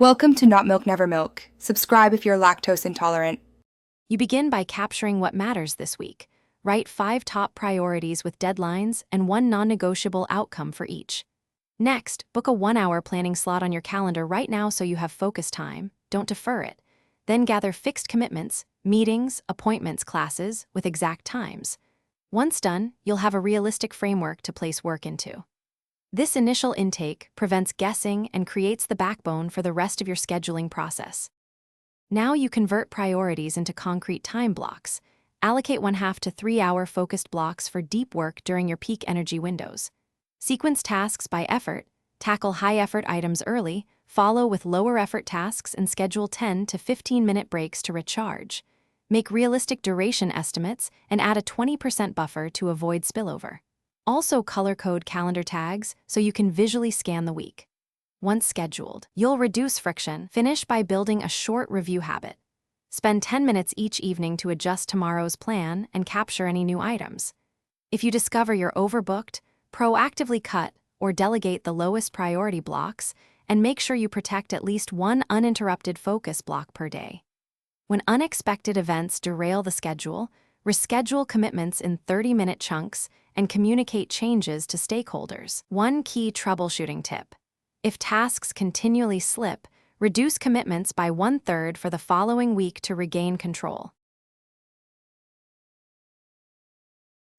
Welcome to Not Milk Never Milk. Subscribe if you're lactose intolerant. You begin by capturing what matters this week. Write 5 top priorities with deadlines and 1 non-negotiable outcome for each. Next, book a 1-hour planning slot on your calendar right now so you have focus time. Don't defer it. Then gather fixed commitments, meetings, appointments, classes, with exact times. Once done, you'll have a realistic framework to place work into. This initial intake prevents guessing and creates the backbone for the rest of your scheduling process. Now you convert priorities into concrete time blocks. Allocate 1/2 to 3-hour focused blocks for deep work during your peak energy windows. Sequence tasks by effort, tackle high-effort items early, follow with lower-effort tasks, and schedule 10 to 15-minute breaks to recharge. Make realistic duration estimates and add a 20% buffer to avoid spillover. Also color-code calendar tags so you can visually scan the week. Once scheduled, you'll reduce friction. Finish by building a short review habit. Spend 10 minutes each evening to adjust tomorrow's plan and capture any new items. If you discover you're overbooked, proactively cut or delegate the lowest priority blocks and make sure you protect at least 1 uninterrupted focus block per day. When unexpected events derail the schedule, reschedule commitments in 30-minute chunks and communicate changes to stakeholders. 1 key troubleshooting tip. If tasks continually slip, reduce commitments by 1/3 for the following week to regain control.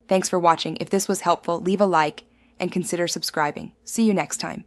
Thanks for watching. If this was helpful, leave a like and consider subscribing. See you next time.